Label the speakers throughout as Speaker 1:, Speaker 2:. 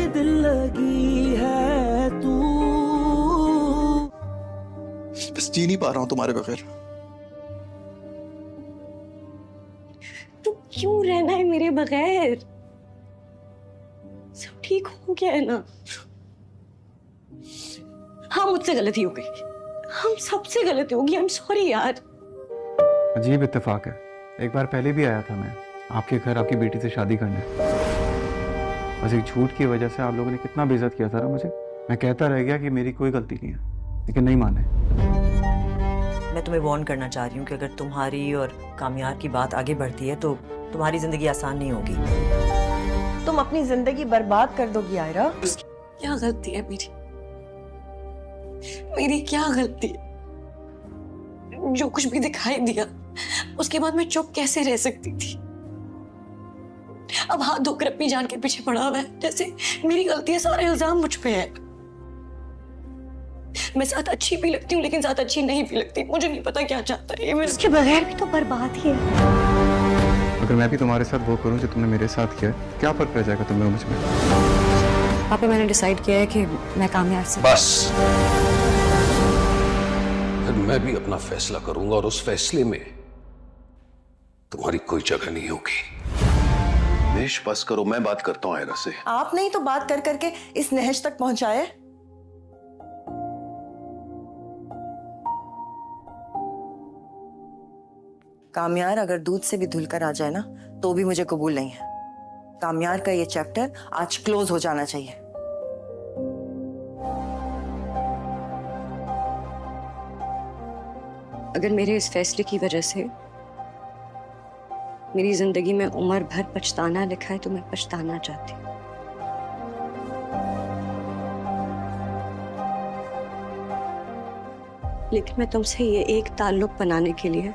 Speaker 1: दिल लगी है तू।
Speaker 2: बस जी नहीं पा रहा हूँ तुम्हारे बगैर।
Speaker 3: तो क्यों रहना है मेरे बगैर? सब ठीक हो गया है ना? हाँ, मुझसे गलती हो गई, हम सबसे गलती होगी। आई एम सॉरी यार।
Speaker 4: अजीब इत्तेफाक है, एक बार पहले भी आया था मैं आपके घर आपकी बेटी से शादी करने। बस एक झूठ की वजह से आप लोगों ने कितना बेइज्जत किया था ना मुझे। मैं कहता रह गया कि मेरी कोई गलती नहीं है, लेकिन नहीं माने।
Speaker 5: मैं तुम्हें वार्न करना चाह रही हूँ कि अगर तुम्हारी और कामयार की बात आगे बढ़ती है तो तुम्हारी जिंदगी आसान नहीं होगी।
Speaker 6: तुम अपनी जिंदगी बर्बाद कर दोगी आयरा।
Speaker 3: क्या गलती है मेरी? मेरी क्या गलती है? जो कुछ भी दिखाई दिया उसके बाद मैं चुप कैसे रह सकती थी? अब हाथ धोकर अपनी जान के पीछे पड़ा हुआ है, जैसे मेरी गलती है, सारे इल्जाम मुझ पे है। मैं साथ अच्छी भी लगती हूँ लेकिन साथ अच्छी नहीं भी लगती। मुझे नहीं पता क्या चाहता है ये। मैं इसके बगैर भी तो बर्बाद ही है।
Speaker 4: अगर मैं भी तुम्हारे साथ वो करूँ जो तुमने मेरे साथ किया, क्या फर्क रह जाएगा तुम्हें मुझ में?
Speaker 3: पापा, मैंने डिसाइड किया है कि मैं कामयाब से
Speaker 7: बस फिर मैं भी अपना फैसला करूंगा और उस फैसले में तुम्हारी कोई जगह नहीं होगी।
Speaker 2: निश बस करो, मैं बात करता हूँ आयरा से।
Speaker 6: आप नहीं तो बात कर करके इस नहज तक पहुंचाए। कामयार अगर दूध से भी धुलकर आ जाए ना तो भी मुझे कबूल नहीं है। कामयार का ये चैप्टर आज क्लोज हो जाना चाहिए।
Speaker 3: अगर मेरे इस फैसले की वजह से मेरी जिंदगी में उम्र भर पछताना लिखा है तो मैं पछताना चाहती हूँ। लेकिन मैं तुमसे ये एक ताल्लुक बनाने के लिए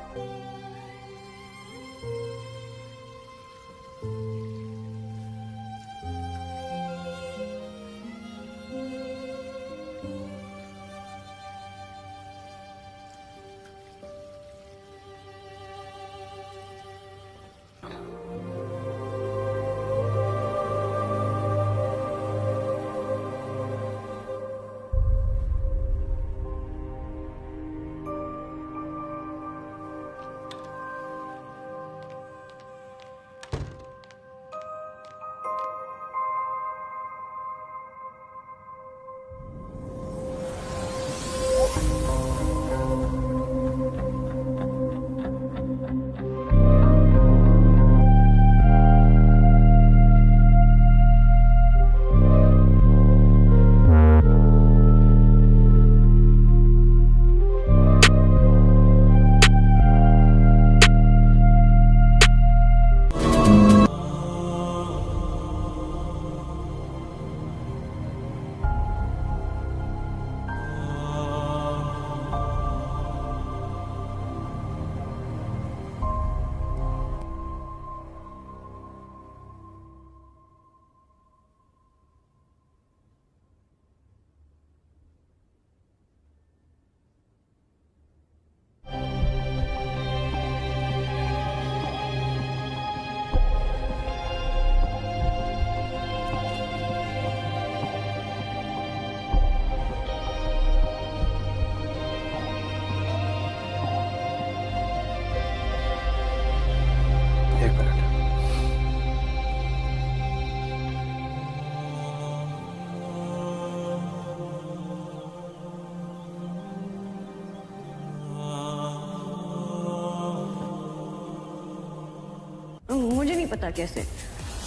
Speaker 3: मुझे नहीं पता कैसे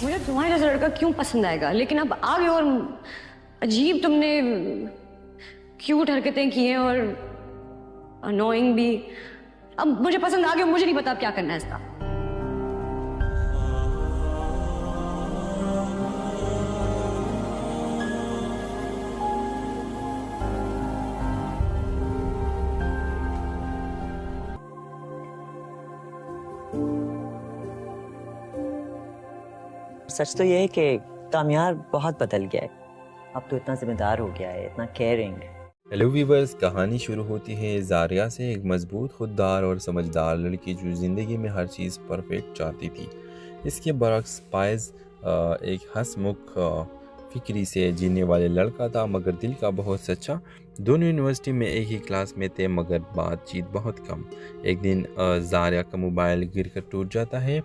Speaker 3: मुझे तुम्हारे जैसा लड़का क्यों पसंद आएगा, लेकिन अब आगे और अजीब तुमने क्यूट हरकतें की हैं और अनोइंग भी। अब मुझे पसंद आ गया, मुझे नहीं पता अब क्या करना है इसका।
Speaker 5: सच तो ये है कि कामयार बहुत बदल गया है। अब तो इतना जिम्मेदार हो गया है, इतना केयरिंग।
Speaker 8: हेलो व्यूवर्स, कहानी शुरू होती है जारिया से, एक मजबूत, खुददार और समझदार लड़की जो ज़िंदगी में हर चीज़ परफेक्ट चाहती थी। इसके बरक्स पायज़ एक हंसमुख फिक्री से जीने वाले लड़का था मगर दिल का बहुत सच्चा। दोनों यूनिवर्सिटी में एक ही क्लास में थे मगर बातचीत बहुत कम। एक दिन जारिया का मोबाइल गिरकर टूट जाता है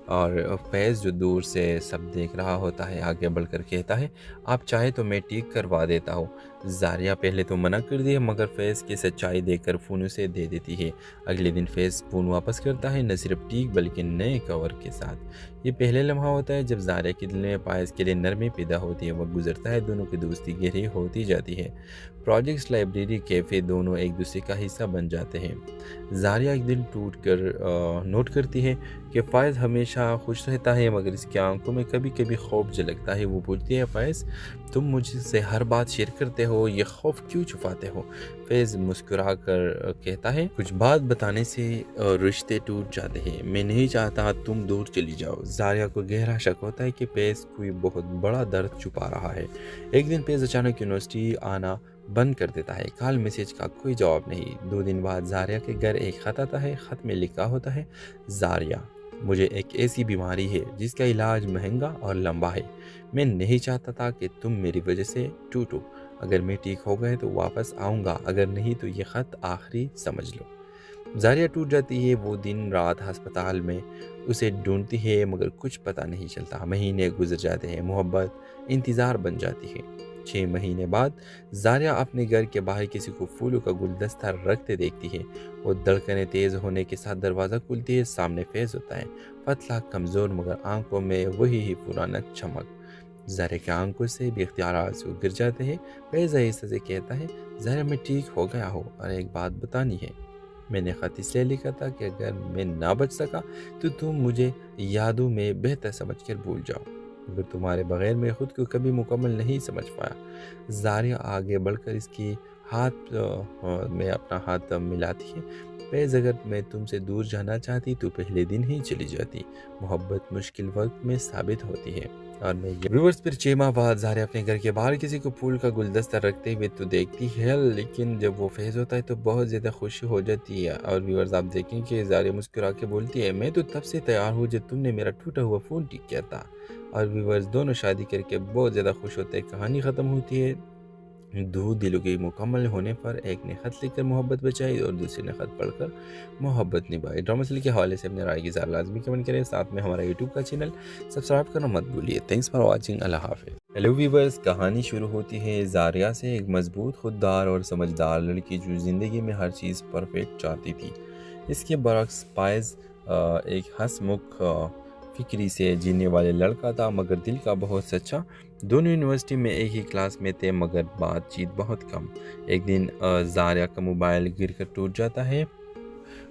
Speaker 8: और फैज़ जो दूर से सब देख रहा होता है आगे बढ़कर कहता है, आप चाहे तो मैं ठीक करवा देता हूँ। जारिया पहले तो मना कर दिया मगर फैज़ की सच्चाई देखकर फ़ोन उसे दे देती है। अगले दिन फैज़ फ़ोन वापस करता है, न सिर्फ ठीक बल्कि नए कवर के साथ। ये पहले लम्हा होता है जब जारिया के दिल में पायस के लिए नरमी पैदा होती है। वक्त गुजरता है, दोनों की दोस्ती गहरी होती जाती है। प्रोजेक्ट्स, लाइब्रेरी, कैफ़े दोनों एक दूसरे का हिस्सा बन जाते हैं। जारिया एक दिन टूट कर नोट करती है कि फ़ायज़ हमेशा खुश रहता है मगर इसकी आंखों में कभी कभी खौफ झलकता है। वो पूछती है, फ़ायज़ तुम मुझसे हर बात शेयर करते हो, ये खौफ क्यों छुपाते हो? फैज़ मुस्कुरा कर कहता है, कुछ बात बताने से रिश्ते टूट जाते हैं। मैं नहीं चाहता तुम दूर चली जाओ। जारिया को गहरा शक होता है कि फैज़ कोई बहुत बड़ा दर्द छुपा रहा है। एक दिन फैज़ अचानक यूनिवर्सिटी आना बंद कर देता है। कॉल मैसेज का कोई जवाब नहीं। 2 दिन बाद जारिया के घर एक खत आता है। खत में लिखा होता है, जारिया, मुझे एक ऐसी बीमारी है जिसका इलाज महंगा और लंबा है। मैं नहीं चाहता था कि तुम मेरी वजह से टूटो। अगर मैं ठीक हो गए तो वापस आऊँगा, अगर नहीं तो ये ख़त आखिरी समझ लो। जारिया टूट जाती है। वो दिन रात अस्पताल में उसे ढूंढती है मगर कुछ पता नहीं चलता। महीने गुजर जाते हैं। मोहब्बत इंतज़ार बन जाती है। 6 महीने बाद जारिया अपने घर के बाहर किसी को फूलों का गुलदस्ता रखते देखती है। वो धड़कनें तेज़ होने के साथ दरवाज़ा खुलती है। सामने फैज़ होता है, पतला, कमज़ोर मगर आंखों में वही ही पुराना चमक। जारिया की आंखों से बेख्तियार आंसू गिर जाते हैं। फैज़ आहिस्ते से कहता है, जारिया मैं ठीक हो गया हो और एक बात बतानी है। मैंने ख़त इसलिए लिखा था कि अगर मैं ना बच सका तो तुम मुझे यादों में बेहतर समझकर भूल जाओ, मगर तुम्हारे बगैर मैं खुद को कभी मुकम्मल नहीं समझ पाया। जारिया आगे बढ़कर इसकी हाथ में अपना हाथ मिलाती है। फैज़ अगर मैं तुमसे दूर जाना चाहती तो पहले दिन ही चली जाती। मोहब्बत मुश्किल वक्त में साबित होती है। और मैं व्यूअर्स फिर 6 माह बाद जारिया अपने घर के बाहर किसी को फूल का गुलदस्ता रखते हुए तो देखती है, लेकिन जब वो फैज़ होता है तो बहुत ज़्यादा खुशी हो जाती है। और व्यूअर्स आप देखें कि जारिया मुस्कुरा के बोलती है, मैं तो तब से तैयार हूँ जब तुमने मेरा टूटा हुआ फ़ोन ठीक किया था। और व्यूअर्स दोनों शादी करके बहुत ज़्यादा खुश होते हैं। कहानी ख़त्म होती है। 2 दिलों के मुकम्मल होने पर एक ने ख़त लिखकर मोहब्बत बचाई और दूसरे ने ख़त पढ़कर मोहब्बत निभाई। ड्रामा सीरियल के हवाले से अपने राय की ज़रा लाजमी कमेंट करें। साथ में हमारा यूट्यूब का चैनल सब्सक्राइब करना मत भूलिए। Thanks for watching. अल्लाह हाफ़िज़। हेलो व्यूअर्स, कहानी शुरू होती है जारिया से, एक मजबूत, खुददार और समझदार लड़की जो ज़िंदगी में हर चीज़ परफेक्ट चाहती थी। इसके बरक्स फ़ायज़ एक हंसमुख फिक्री से जीने वाले लड़का था मगर दिल का बहुत सच्चा। दोनों यूनिवर्सिटी में एक ही क्लास में थे मगर बातचीत बहुत कम। एक दिन जारिया का मोबाइल गिरकर टूट जाता है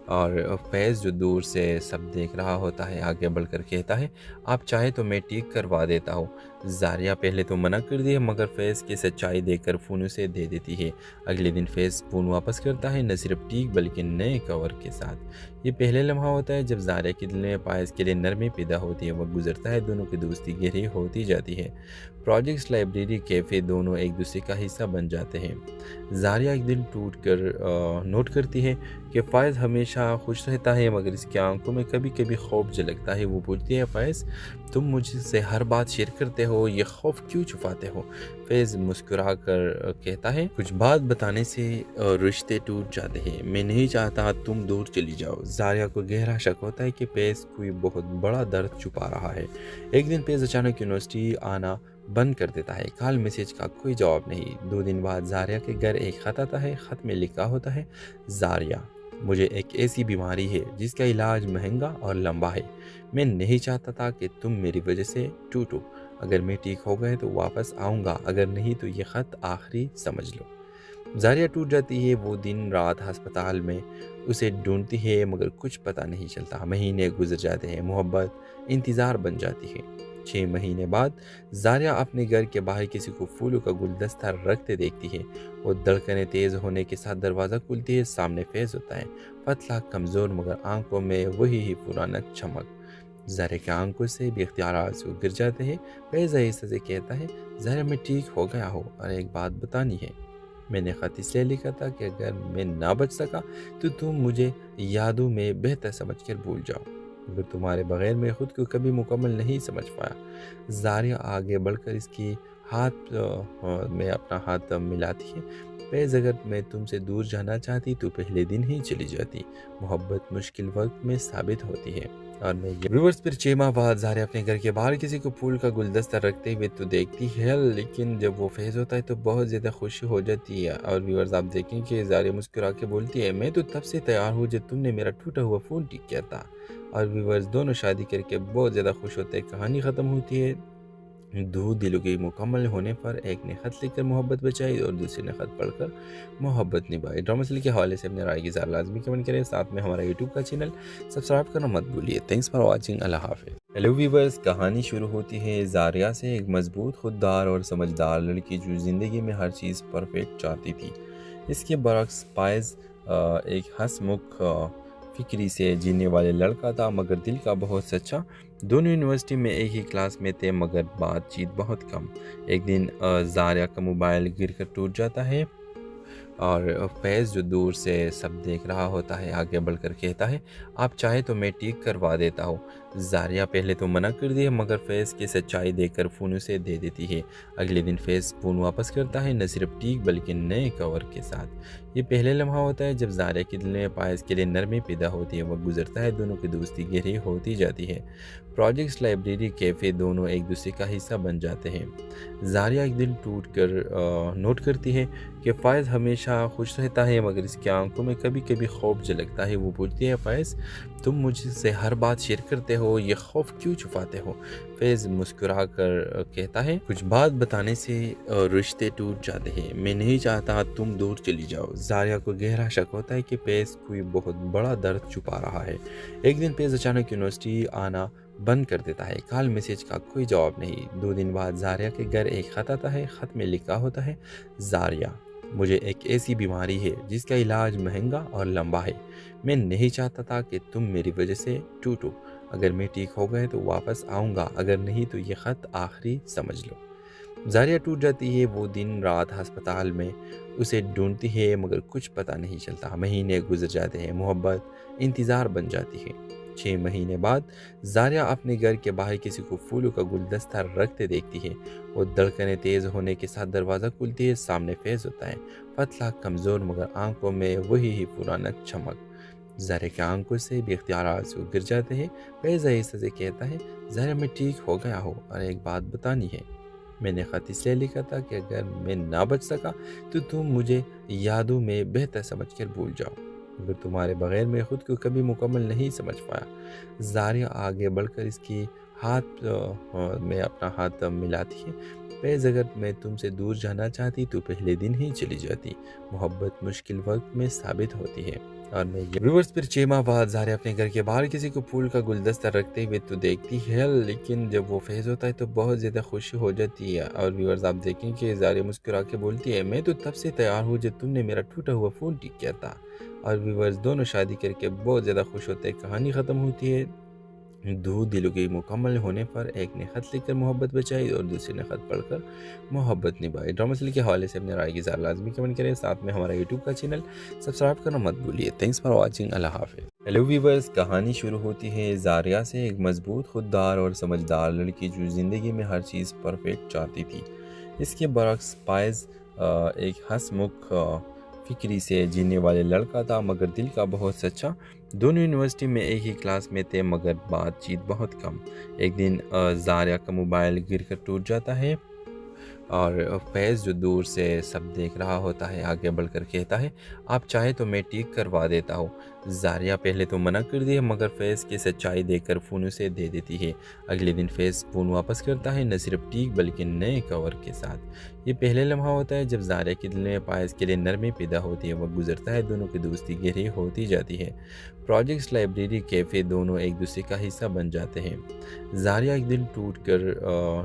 Speaker 8: और फैज़ जो दूर से सब देख रहा होता है आगे बढ़कर कहता है, आप चाहे तो मैं ठीक करवा देता हूँ। जारिया पहले तो मना कर दिया मगर फैज़ की सच्चाई देखकर फ़ोन उसे दे देती है। अगले दिन फैज़ फ़ोन वापस करता है, न सिर्फ ठीक बल्कि नए कवर के साथ। ये पहले लम्हा होता है जब जारिया के दिल में पायस के लिए नरमी पैदा होती है। वक्त गुजरता है, दोनों की दोस्ती गहरी होती जाती है। प्रोजेक्ट्स, लाइब्रेरी, कैफ़े दोनों एक दूसरे का हिस्सा बन जाते हैं। जारिया एक दिन टूट कर नोट करती है कि फ़ायज़ हमेशा खुश रहता है मगर इसकी आंखों में कभी कभी खौफ झलकता है। वो पूछती है, फ़ायज़ तुम मुझसे हर बात शेयर करते हो, ये खौफ क्यों छुपाते हो? फैज़ मुस्कुरा कर कहता है, कुछ बात बताने से रिश्ते टूट जाते हैं। मैं नहीं चाहता तुम दूर चली जाओ। जारिया को गहरा शक होता है कि फैज़ कोई बहुत बड़ा दर्द छुपा रहा है। एक दिन फैज़ अचानक यूनिवर्सिटी आना बंद कर देता है। कॉल मैसेज का कोई जवाब नहीं। 2 दिन बाद जारिया के घर एक खत आता है। खत में लिखा होता है, जारिया, मुझे एक ऐसी बीमारी है जिसका इलाज महंगा और लंबा है। मैं नहीं चाहता था कि तुम मेरी वजह से टूटो। अगर मैं ठीक हो गए तो वापस आऊँगा, अगर नहीं तो ये ख़त आखिरी समझ लो। जारिया टूट जाती है। वो दिन रात अस्पताल में उसे ढूंढती है मगर कुछ पता नहीं चलता। महीने गुजर जाते हैं। मोहब्बत इंतज़ार बन जाती है। 6 महीने बाद जारिया अपने घर के बाहर किसी को फूलों का गुलदस्ता रखते देखती है। वो धड़कनें तेज़ होने के साथ दरवाज़ा खुलती है। सामने फैज़ होता है, पतला, कमज़ोर मगर आंखों में वही ही पुराना चमक। जारिया की आंखों से बेख्तियार आंसू गिर जाते हैं। फैज़ आहिस्ते से कहता है, जारिया मैं ठीक हो गया हो और एक बात बतानी है। मैंने ख़त इसलिए लिखा था कि अगर मैं ना बच सका तो तुम मुझे यादों में बेहतर समझकर भूल जाओ, مگر تمہارے بغیر میں خود کو کبھی مکمل نہیں سمجھ پایا۔ زاریہ آگے بڑھ کر اس کی ہاتھ میں اپنا ہاتھ ملاتی ہے۔ فیض اگر میں تم سے دور جانا چاہتی تو پہلے دن ہی چلی جاتی، محبت مشکل وقت میں ثابت ہوتی ہے۔ اور میں ویورز پھر 6 ماہ بعد زاریہ اپنے گھر کے باہر کسی کو پھول کا گلدستہ رکھتے ہوئے تو دیکھتی ہے، لیکن جب وہ فیض ہوتا ہے تو بہت زیادہ خوشی ہو جاتی ہے۔ اور ویورز آپ دیکھیں کہ زاریہ مسکرا کے بولتی ہے، میں تو تب سے تیار ہوں جب تم نے میرا ٹوٹا ہوا فون ٹھیک کیا تھا۔ اور ویورز دونوں شادی کر کے بہت زیادہ خوش ہوتے ہیں۔ کہانی ختم ہوتی ہے دو دلوں کے مکمل ہونے پر، ایک نے خط لکھ کر محبت بچائی اور دوسرے نے خط پڑھ کر محبت نبھائی۔ ڈرامہ سیریل کے حوالے سے اپنے رائے کی اظہار لازمی کمنٹ کریں، ساتھ میں ہمارا یوٹیوب کا چینل سبسکرائب کرنا مت بھولیے۔ تھینکس فار واچنگ، اللہ حافظ۔ ہیلو ویورز، کہانی شروع ہوتی ہے زاریہ سے، ایک مضبوط، خوددار اور سمجھدار لڑکی جو زندگی میں ہر چیز پرفیکٹ چاہتی تھی۔ اس کے برعکس فائز ایک ہنس مکھ فکری سے جینے والے لڑکا تھا، مگر دل کا بہت سچا۔ دونوں یونیورسٹی میں ایک ہی کلاس میں تھے، مگر بات چیت بہت کم۔ ایک دن زاریہ کا موبائل گر کر ٹوٹ جاتا ہے اور فیض جو دور سے سب دیکھ رہا ہوتا ہے آگے بڑھ کر کہتا ہے، آپ چاہے تو میں ٹھیک کروا دیتا ہوں۔ زاریہ پہلے تو منع کر دی ہے، مگر فیض کی سچائی دیکھ کر فون اسے دے دیتی ہے۔ اگلے دن فیض فون واپس کرتا ہے، نہ صرف ٹھیک بلکہ نئے کور کے ساتھ۔ یہ پہلے لمحہ ہوتا ہے جب زاریہ کے دل میں فائز کے لیے نرمی پیدا ہوتی ہے۔ وقت گزرتا ہے، دونوں کی دوستی گہری ہوتی جاتی ہے۔ پروجیکٹس، لائبریری، کیفے، دونوں ایک دوسرے کا حصہ بن جاتے ہیں۔ زاریہ ایک دن ٹوٹ کر نوٹ کرتی ہے کہ فائز ہمیشہ خوش رہتا ہے، مگر اس کی آنکھوں میں کبھی کبھی خوف جھلکتا ہے۔ وہ پوچھتی ہے، فائز تم مجھ سے ہر بات شیئر کرتے ہو، یہ خوف کیوں چھپاتے ہو؟ فیض مسکرا کر کہتا ہے، کچھ بات بتانے سے رشتے ٹوٹ جاتے ہیں، میں نہیں چاہتا تم دور چلی جاؤ۔ زاریہ کو گہرا شک ہوتا ہے کہ فیض کوئی بہت بڑا درد چھپا رہا ہے۔ ایک دن فیض اچانک یونیورسٹی آنا بند کر دیتا ہے، کال میسج کا کوئی جواب نہیں۔ 2 دن بعد زاریہ کے گھر ایک خط آتا ہے، خط میں لکھا ہوتا ہے، زاریہ مجھے ایک ایسی بیماری ہے جس کا علاج مہنگا اور لمبا ہے، میں نہیں چاہتا تھا کہ تم میری وجہ سے ٹوٹو، اگر میں ٹھیک ہو گئے تو واپس آؤں گا، اگر نہیں تو یہ خط آخری سمجھ لو۔ زاریہ ٹوٹ جاتی ہے، وہ دن رات ہسپتال میں اسے ڈھونڈتی ہے، مگر کچھ پتہ نہیں چلتا۔ مہینے گزر جاتے ہیں، محبت انتظار بن جاتی ہے۔ 6 مہینے بعد زاریہ اپنے گھر کے باہر کسی کو پھولوں کا گلدستہ رکھتے دیکھتی ہے۔ وہ دھڑکنیں تیز ہونے کے ساتھ دروازہ کھلتی ہے، سامنے فیض ہوتا ہے، پتلا، کمزور، مگر آنکھوں میں وہی پرانا چمک۔ زاریہ کی آنکھوں سے بے اختیارات سے گر جاتے ہیں۔ فیض آہستہ سے کہتا ہے، زاریہ میں ٹھیک ہو گیا ہوں اور ایک بات بتانی ہے، میں نے خط اس لیے لکھا تھا کہ اگر میں نہ بچ سکا تو تم مجھے یادوں میں بہتر سمجھ کر بھول جاؤ، مگر تمہارے بغیر میں خود کو کبھی مکمل نہیں سمجھ پایا۔ زاریہ آگے بڑھ کر اس کی ہاتھ میں اپنا ہاتھ ملاتی ہے۔ فیض اگر میں تم سے دور جانا چاہتی تو پہلے دن ہی چلی جاتی، محبت مشکل وقت میں ثابت ہوتی ہے۔ اور میں ویورز پھر 6 ماہ بعد زاریہ اپنے گھر کے باہر کسی کو پھول کا گلدستہ رکھتے ہوئے تو دیکھتی ہے، لیکن جب وہ فیض ہوتا ہے تو بہت زیادہ خوشی ہو جاتی ہے۔ اور ویورز آپ دیکھیں کہ زاریہ مسکرا کے بولتی ہے، میں تو تب سے تیار ہوں جب تم نے میرا ٹوٹا ہوا فون ٹھیک کیا تھا۔ اور ویورز دونوں شادی کر کے بہت زیادہ خوش ہوتے ہیں۔ کہانی ختم ہوتی ہے دو دلوں کے مکمل ہونے پر، ایک نے خط لکھ کر محبت بچائی اور دوسرے نے خط پڑھ کر محبت نبھائی۔ ڈرامہ سیریل کے حوالے سے اپنے رائے کی اظہار لازمی کمنٹ کریں، ساتھ میں ہمارا یوٹیوب کا چینل سبسکرائب کرنا مت بھولیے۔ تھینکس فار واچنگ، اللہ حافظ۔ ہیلو ویورز، کہانی شروع ہوتی ہے زاریہ سے، ایک مضبوط، خوددار اور سمجھدار لڑکی جو زندگی میں ہر چیز پرفیکٹ چاہتی تھی۔ اس کے برعکس فائز ایک ہنس مکھ فکری سے جینے والے لڑکا تھا، مگر دل کا بہت سچا۔ دونوں یونیورسٹی میں ایک ہی کلاس میں تھے، مگر بات چیت بہت کم۔ ایک دن زاریہ کا موبائل گر کر ٹوٹ جاتا ہے اور فیض جو دور سے سب دیکھ رہا ہوتا ہے آگے بڑھ کر کہتا ہے، آپ چاہے تو میں ٹھیک کروا دیتا ہوں۔ زاریہ پہلے تو منع کر دی ہے، مگر فیض کی سچائی دیکھ کر فون اسے دے دیتی ہے۔ اگلے دن فیض فون واپس کرتا ہے، نہ صرف ٹھیک بلکہ نئے کور کے ساتھ۔ یہ پہلے لمحہ ہوتا ہے جب زاریہ کے دل میں فائز کے لیے نرمی پیدا ہوتی ہے۔ وقت گزرتا ہے، دونوں کی دوستی گہری ہوتی جاتی ہے۔ پروجیکٹس، لائبریری، کیفے، دونوں ایک دوسرے کا حصہ بن جاتے ہیں۔ زاریہ ایک دن ٹوٹ کر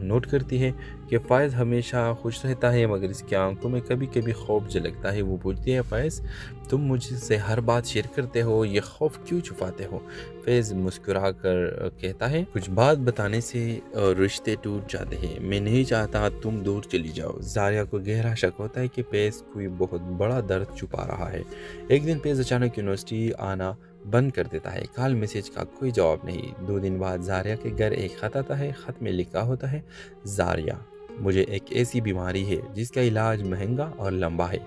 Speaker 8: نوٹ کرتی ہے کہ فائز ہمیشہ خوش رہتا ہے، مگر اس کی آنکھوں میں کبھی کبھی خوف جھلکتا ہے۔ وہ پوچھتی ہے، فائز تم مجھ سے ہر بات شیئر کرتے ہو، یہ خوف کیوں چھپاتے ہو؟ فیض مسکرا کر کہتا ہے، کچھ بات بتانے سے رشتے ٹوٹ جاتے ہیں، میں نہیں چاہتا تم دور چلی جاؤ۔ زاریہ کو گہرا شک ہوتا ہے کہ فیض کوئی بہت بڑا درد چھپا رہا ہے۔ ایک دن فیض اچانک یونیورسٹی آنا बंद कर देता है। कॉल मैसेज का कोई जवाब नहीं। 2 दिन बाद जारिया के घर एक खत आता है। खत में लिखा होता है, जारिया, मुझे एक ऐसी बीमारी है जिसका इलाज महंगा और लंबा है।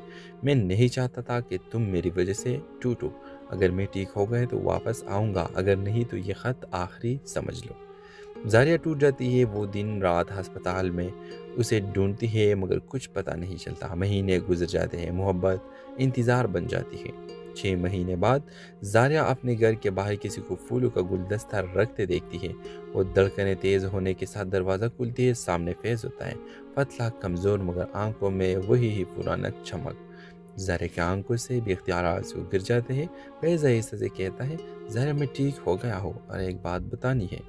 Speaker 8: मैं नहीं चाहता था कि तुम मेरी वजह से टूटो। अगर मैं ठीक हो गए तो वापस आऊँगा, अगर नहीं तो ये ख़त आखिरी समझ लो। जारिया टूट जाती है। वो दिन रात अस्पताल में उसे ढूंढती है मगर कुछ पता नहीं चलता। महीने गुजर जाते हैं। मोहब्बत इंतज़ार बन जाती है। 6 महीने बाद जारिया अपने घर के बाहर किसी को फूलों का गुलदस्ता रखते देखती है। वो धड़कनें तेज़ होने के साथ दरवाज़ा खुलती है। सामने फैज़ होता है, पतला, कमज़ोर, मगर आंखों में वही ही पुराना चमक। जारिया की आंखों से बेख्तियार आंसू गिर जाते हैं। फैज़ आहिस्ते से कहता है, जारिया, मैं ठीक हो गया हूँ और एक बात बतानी है।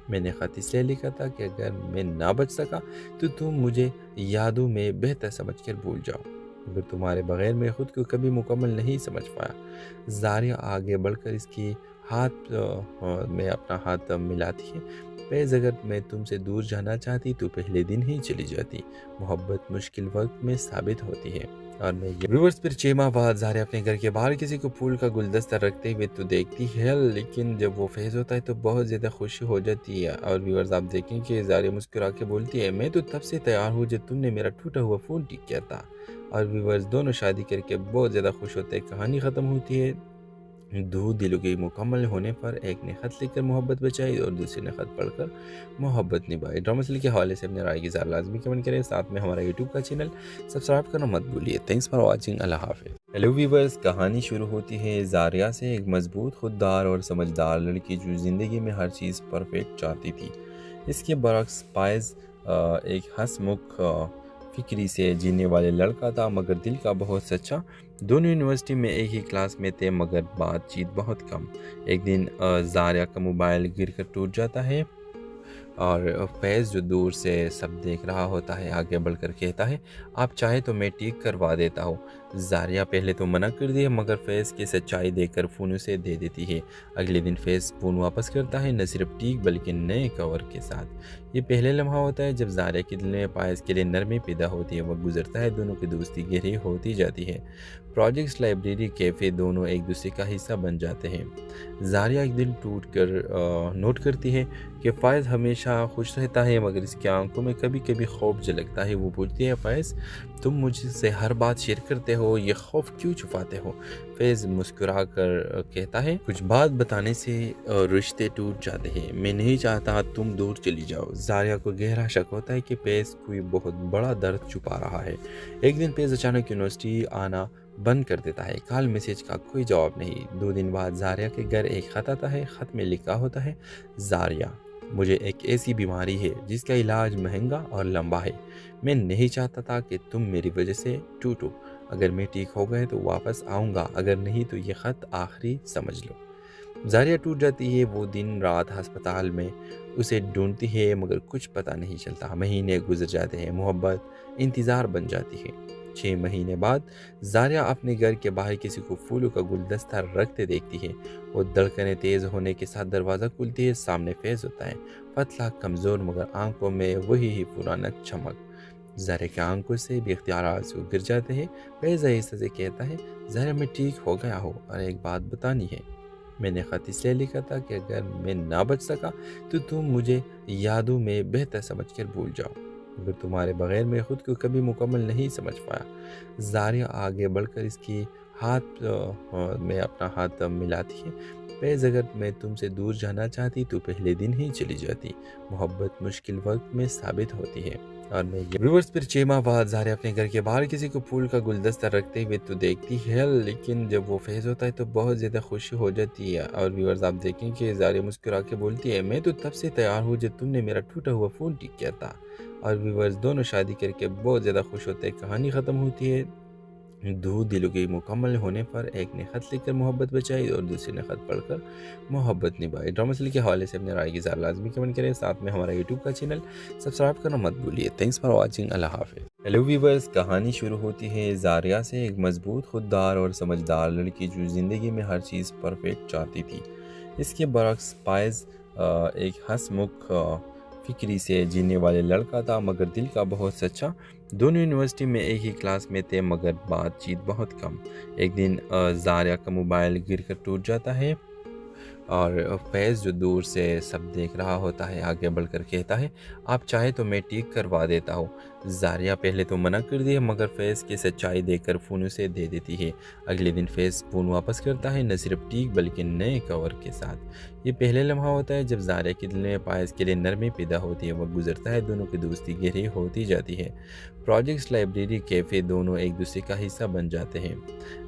Speaker 8: मैंने ख़त इसलिए लिखा था कि अगर मैं ना बच सका तो तुम मुझे यादों में बेहतर समझकर भूल जाओ, मगर तुम्हारे बगैर मैं खुद को कभी मुकम्मल नहीं समझ पाया। जारिया आगे बढ़कर इसकी हाथ में अपना हाथ मिलाती है। फैज़, अगर मैं तुमसे दूर जाना चाहती तो पहले दिन ही चली जाती। मोहब्बत मुश्किल वक्त में साबित होती है। और मैं व्यूअर्स, फिर 6 माह बाद जारिया अपने घर के बाहर किसी को फूल का गुलदस्ता रखते हुए तो देखती है, लेकिन जब वो फैज़ होता है तो बहुत ज़्यादा खुशी हो जाती है। और व्यूअर्स, आप देखें कि जारिया मुस्कुरा के बोलती है, मैं तो तब से तैयार हूँ जब तुमने मेरा टूटा हुआ फ़ोन ठीक किया था। और व्यूअर्स, दोनों शादी करके बहुत ज़्यादा खुश होते हैं। कहानी ख़त्म होती है। 2 दिलों के मुकम्मल होने पर एक ने ख़त लिखकर मोहब्बत बचाई और दूसरे ने ख़त पढ़कर मोहब्बत निभाई। ड्रामा सीरियल के हवाले से अपने राय की ज़रा लाजमी कमेंट करें। साथ में हमारा यूट्यूब का चैनल सब्सक्राइब करना मत भूलिए। Thanks for watching. अल्लाह हाफ़िज़। हेलो व्यूअर्स, कहानी शुरू होती है जारिया से, एक मजबूत, खुददार और समझदार लड़की जो ज़िंदगी में हर चीज़ परफेक्ट चाहती थी। इसके बरक्स पायज़ एक हंसमुख, फिक्री से जीने वाले लड़का था, मगर दिल का बहुत सच्चा। दोनों यूनिवर्सिटी में एक ही क्लास में थे, मगर बातचीत बहुत कम। एक दिन जारिया का मोबाइल गिरकर टूट जाता है और फैज़, जो दूर से सब देख रहा होता है, आगे बढ़कर कहता है, आप चाहे तो मैं ठीक करवा देता हूँ। जारिया पहले तो मना कर दिया, मगर फैज़ की सच्चाई देखकर फ़ोन उसे दे देती है। अगले दिन फैज़ फ़ोन वापस करता है, न सिर्फ ठीक बल्कि नए कवर के साथ। ये पहले लम्हा होता है जब जारिया के दिल में पायस के लिए नरमी पैदा होती है। वह गुजरता है, दोनों की दोस्ती गहरी होती जाती है। प्रोजेक्ट्स, लाइब्रेरी, कैफ़े, दोनों एक दूसरे का हिस्सा बन जाते हैं। जारिया एक दिन टूट कर नोट करती है कि फ़ायज़ हमेशा खुश रहता है, मगर इसकी आंखों में कभी कभी खौफ झलकता है। वो पूछती है, फ़ायज़, तुम मुझसे हर बात शेयर करते हो, ये खौफ क्यों छुपाते हो? फैज़ मुस्कुरा कर कहता है, कुछ बात बताने से रिश्ते टूट जाते हैं। मैं नहीं चाहता तुम दूर चली जाओ। जारिया को गहरा शक होता है कि फैज़ कोई बहुत बड़ा दर्द छुपा रहा है। एक दिन फैज़ अचानक यूनिवर्सिटी आना बंद कर देता है। कॉल मैसेज का कोई जवाब नहीं। 2 दिन बाद जारिया के घर एक खत आता है। खत में लिखा होता है, जारिया, मुझे एक ऐसी बीमारी है जिसका इलाज महंगा और लंबा है। मैं नहीं चाहता था कि तुम मेरी वजह से टूटो। अगर मैं ठीक हो गए तो वापस आऊँगा, अगर नहीं तो ये ख़त आखिरी समझ लो। जारिया टूट जाती है। वो दिन रात अस्पताल में उसे ढूंढती है, मगर कुछ पता नहीं चलता। महीने गुजर जाते हैं। मोहब्बत इंतज़ार बन जाती है। 6 महीने बाद जारिया अपने घर के बाहर किसी को फूलों का गुलदस्ता रखते देखती है। वो धड़कनें तेज़ होने के साथ दरवाज़ा खुलती है। सामने फैज़ होता है, पतला, कमज़ोर, मगर आंखों में वही ही पुराना चमक। जारिया की आंखों से बेख्तियार आंसू गिर जाते हैं। फैज़ आहिस्ते से कहता है, जारिया, मैं ठीक हो गया हूँ और एक बात बतानी है। मैंने ख़त इसलिए लिखा था कि अगर मैं ना बच सका तो तुम मुझे यादों में बेहतर समझकर भूल जाओ, मगर तुम्हारे बगैर मैं खुद को कभी मुकम्मल नहीं समझ पाया। जारिया आगे बढ़कर इसकी हाथ में अपना हाथ मिलाती है। फैज़, अगर मैं तुमसे दूर जाना चाहती तो पहले दिन ही चली जाती। मोहब्बत मुश्किल वक्त में साबित होती है। और मैं व्यूअर्स, फिर 6 माह बाद जारिया अपने घर के बाहर किसी को फूल का गुलदस्ता रखते हुए तो देखती है, लेकिन जब वो फैज़ होता है तो बहुत ज़्यादा खुशी हो जाती है। और व्यूअर्स, आप देखें कि जारिया मुस्कुरा के बोलती है, मैं तो तब से तैयार हूँ जब तुमने मेरा टूटा हुआ फ़ोन ठीक किया था। और व्यूअर्स, दोनों शादी करके बहुत ज़्यादा खुश होते हैं। कहानी ख़त्म होती है। 2 दिलों के मुकम्मल होने पर एक ने ख़त लिखकर मोहब्बत बचाई और दूसरे ने ख़त पढ़कर मोहब्बत निभाई। ड्रामा सीरियल के हवाले से अपने राय की ज़रा लाजमी कमेंट करें। साथ में हमारा यूट्यूब का चैनल सब्सक्राइब करना मत भूलिए। Thanks for watching. अल्लाह हाफ़िज़। हेलो व्यूअर्स, कहानी शुरू होती है जारिया से, एक मजबूत, खुददार और समझदार लड़की जो ज़िंदगी में हर चीज़ परफेक्ट चाहती थी। इसके बरक्स पायज़ एक हंसमुख, फिक्री से जीने वाले लड़का था, मगर दिल का बहुत सच्चा। दोनों यूनिवर्सिटी में एक ही क्लास में थे, मगर बातचीत बहुत कम। एक दिन जारिया का मोबाइल गिरकर टूट जाता है और फैज़ जो दूर से सब देख रहा होता है आगे बढ़कर कहता है, आप चाहे तो मैं ठीक करवा देता हूँ। ज़ारिया पहले तो मना कर दी है मगर फैज़ की सच्चाई देखकर फ़ोन उसे दे देती है। अगले दिन फैज़ फ़ोन वापस करता है, न सिर्फ ठीक बल्कि नए कवर के साथ। ये पहले लम्हा होता है जब ज़ारिया के दिल में पायस के लिए नरमी पैदा होती है। वह गुजरता है, दोनों की दोस्ती गहरी होती जाती है। प्रोजेक्ट्स, लाइब्रेरी, कैफ़े दोनों एक दूसरे का हिस्सा बन जाते हैं।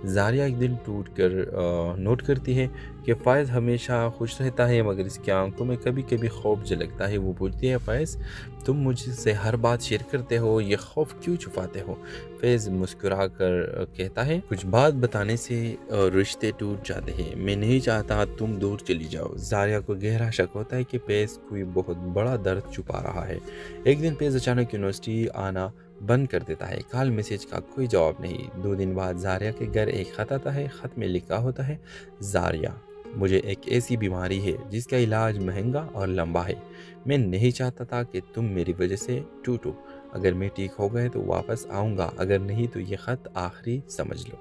Speaker 8: ज़ारिया एक दिन टूट कर नोट करती है कि फ़ायज़ हमेशा खुश रहता है मगर इसकी आंखों में कभी कभी खौफ झलकता है। वो पूछती है, फ़ायज़ तुम मुझसे हर बात शेयर करते हो, ये खौफ क्यों छुपाते हो? फैज़ मुस्कुरा कर कहता है, कुछ बात बताने से रिश्ते टूट जाते हैं। मैं नहीं चाहता तुम दूर चली जाओ। ज़ारिया को गहरा शक होता है कि फैज़ कोई बहुत बड़ा दर्द छुपा रहा है। एक दिन फैज़ अचानक यूनिवर्सिटी आना बंद कर देता है। कॉल मैसेज का कोई जवाब नहीं। 2 दिन बाद ज़ारिया के घर एक खत आता है। खत में लिखा होता है, ज़ारिया, मुझे एक ऐसी बीमारी है जिसका इलाज महंगा और लंबा है। मैं नहीं चाहता था कि तुम मेरी वजह से टूटो। अगर मैं ठीक हो गए तो वापस आऊँगा, अगर नहीं तो ये ख़त आखिरी समझ लो।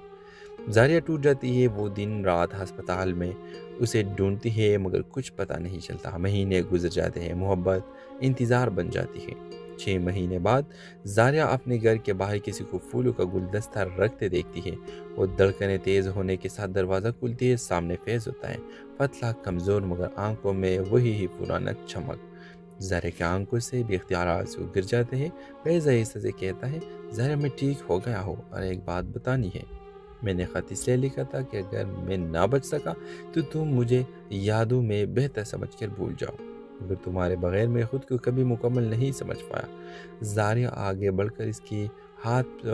Speaker 8: ज़ारिया टूट जाती है। वो दिन रात अस्पताल में उसे ढूंढती है मगर कुछ पता नहीं चलता। महीने गुजर जाते हैं, मोहब्बत इंतज़ार बन जाती है। 6 महीने बाद ज़ारिया अपने घर के बाहर किसी को फूलों का गुलदस्ता रखते देखती है। वो धड़कनें तेज़ होने के साथ दरवाज़ा खुलती है। सामने फैज़ होता है, पतला, कमज़ोर मगर आंखों में वही ही पुराना चमक। ज़ारिया की आंखों से बेख्तियार आंसू गिर जाते हैं। फैज़ आहिस्ते से कहता है, ज़ारिया मैं ठीक हो गया हूँ और एक बात बतानी है। मैंने ख़त इसलिए लिखा था कि अगर मैं ना बच सका तो तुम मुझे यादों में बेहतर समझकर भूल जाओ, मगर तुम्हारे बगैर मैं खुद को कभी मुकम्मल नहीं समझ पाया। ज़ारिया आगे बढ़कर इसकी हाथ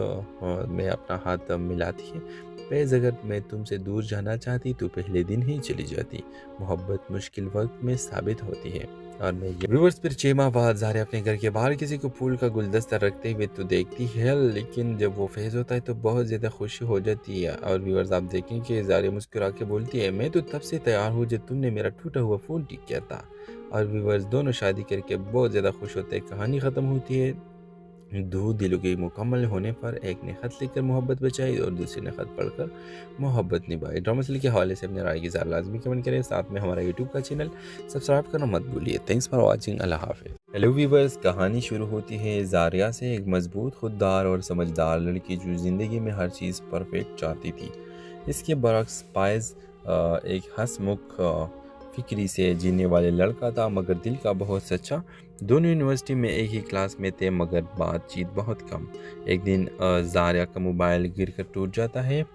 Speaker 8: में अपना हाथ मिलाती है। फैज़, अगर मैं तुमसे दूर जाना चाहती तो पहले दिन ही चली जाती। मोहब्बत मुश्किल वक्त में साबित होती है। और मैं व्यूअर्स, फिर 6 माह बाद ज़ारिया अपने घर के बाहर किसी को फूल का गुलदस्ता रखते हुए तो देखती है, लेकिन जब वो फैज़ होता है तो बहुत ज़्यादा खुशी हो जाती है। और व्यूअर्स, आप देखें कि ज़ारिया मुस्कुरा के बोलती है, मैं तो तब से तैयार हूँ जब तुमने मेरा टूटा हुआ फ़ोन ठीक किया था। और व्यूअर्स, दोनों शादी करके बहुत ज़्यादा खुश होते हैं। कहानी ख़त्म होती है। 2 दिलों के मुकम्मल होने पर एक ने खत लिखकर मोहब्बत बचाई और दूसरे ने खत पढ़कर मोहब्बत निभाई। ड्रामा सीरियल के हवाले से अपने राय की ज़रा लाजमी कमेंट करें। साथ में हमारा यूट्यूब का चैनल सब्सक्राइब करना मत भूलिए। Thanks for watching. अल्लाह हाफ़िज़। हेलो व्यूअर्स, कहानी शुरू होती है ज़ारिया से, एक मजबूत, खुददार और समझदार लड़की जो ज़िंदगी में हर चीज़ परफेक्ट चाहती थी। इसके बरक्स फ़ायज़ एक हंसमुख, फिक्री से जीने वाले लड़का था मगर दिल का बहुत सच्चा। दोनों यूनिवर्सिटी में एक ही क्लास में थे मगर बातचीत बहुत कम। एक दिन ज़ारिया का मोबाइल गिरकर टूट जाता है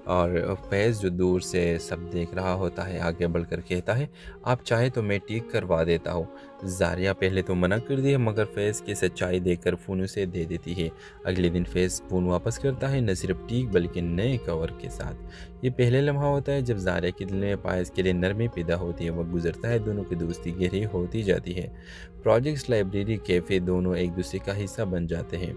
Speaker 8: और फैज़ जो दूर से सब देख रहा होता है आगे बढ़कर कहता है, आप चाहे तो मैं ठीक करवा देता हूँ। ज़ारिया पहले तो मना कर दी है मगर फैज़ की सच्चाई देखकर फ़ोन उसे दे देती है। अगले दिन फैज़ फ़ोन वापस करता है, न सिर्फ ठीक बल्कि नए कवर के साथ। ये पहले लम्हा होता है जब ज़ारिया के दिल में पायस के लिए नरमी पैदा होती है। वह गुजरता है, दोनों की दोस्ती गहरी होती जाती है। प्रोजेक्ट्स, लाइब्रेरी, कैफ़े दोनों एक दूसरे का हिस्सा बन जाते हैं।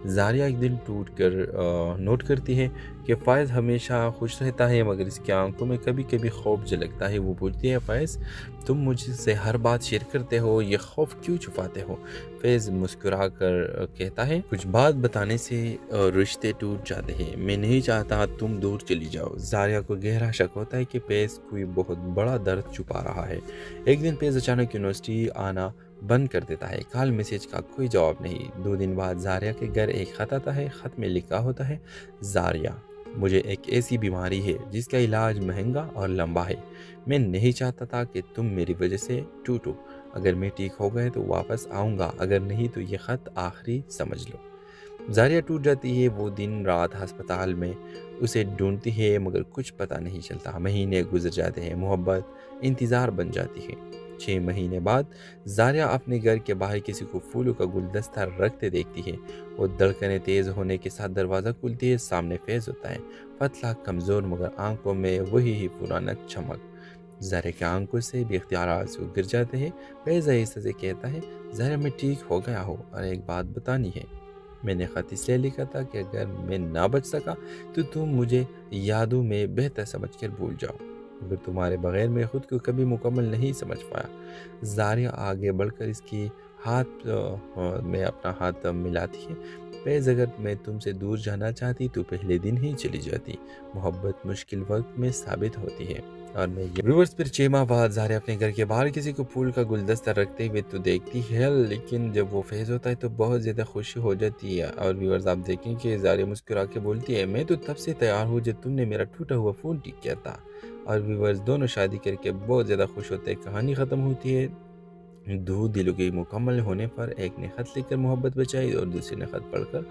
Speaker 8: ज़ारिया एक दिन टूट कर नोट करती है कि फ़ायज़ हमेशा खुश रहता है मगर इसकी आंखों में कभी कभी खौफ झलकता है। वो पूछती है, फ़ायज़ तुम मुझसे हर बात शेयर करते हो, ये खौफ क्यों छुपाते हो? फैज़ मुस्कुरा कर कहता है, कुछ बात बताने से रिश्ते टूट जाते हैं। मैं नहीं चाहता तुम दूर चली जाओ। ज़ारिया को गहरा शक होता है कि फैज़ कोई बहुत बड़ा दर्द छुपा रहा है। एक दिन फैज़ अचानक यूनिवर्सिटी आना बंद कर देता है। कॉल मैसेज का कोई जवाब नहीं। 2 दिन बाद ज़ारिया के घर एक खत आता है। खत में लिखा होता है, ज़ारिया, मुझे एक ऐसी बीमारी है जिसका इलाज महंगा और लंबा है। मैं नहीं चाहता था कि तुम मेरी वजह से टूटो। अगर मैं ठीक हो गए तो वापस आऊँगा, अगर नहीं तो ये ख़त आखिरी समझ लो। ज़ारिया टूट जाती है। वो दिन रात अस्पताल में उसे ढूंढती है मगर कुछ पता नहीं चलता। महीने गुजर जाते हैं, मोहब्बत इंतज़ार बन जाती है। 6 महीने बाद ज़ारिया अपने घर के बाहर किसी को फूलों का गुलदस्ता रखते देखती है। वो धड़कनें तेज़ होने के साथ दरवाज़ा खुलती है। सामने फैज़ होता है, पतला, कमज़ोर मगर आंखों में वही ही पुराना चमक। ज़ारिया की आंखों से बेख्तियार आंसू गिर जाते हैं। फैज़ आहिस्ते से कहता है, ज़ारिया मैं ठीक हो गया हूँ और एक बात बतानी है। मैंने ख़त इसलिए लिखा था कि अगर मैं ना बच सका तो तुम मुझे यादों में बेहतर समझकर भूल जाओ, मगर तुम्हारे बगैर मैं खुद को कभी मुकम्मल नहीं समझ पाया। ज़ारिया आगे बढ़कर इसकी हाथ में अपना हाथ मिलाती है। फैज़, अगर मैं तुमसे दूर जाना चाहती तो पहले दिन ही चली जाती। मोहब्बत मुश्किल वक्त में साबित होती है। और मैं व्यूअर्स फिर 6 माह बाद ज़ारिया अपने घर के बाहर किसी को फूल का गुलदस्ता रखते हुए तो देखती है, लेकिन जब वो फेज़ होता है तो बहुत ज़्यादा खुशी हो जाती है। और व्यूअर्स आप देखें कि ज़ारिया मुस्कुरा के बोलती है, मैं तो तब से तैयार हूँ जब तुमने मेरा टूटा हुआ फ़ोन ठीक किया था। और व्यूअर्स दोनों शादी करके बहुत ज़्यादा खुश होते हैं। कहानी ख़त्म होती है। दो दिलों के मुकम्मल होने पर एक ने खत लिखकर मोहब्बत बचाई और दूसरे ने खत पढ़कर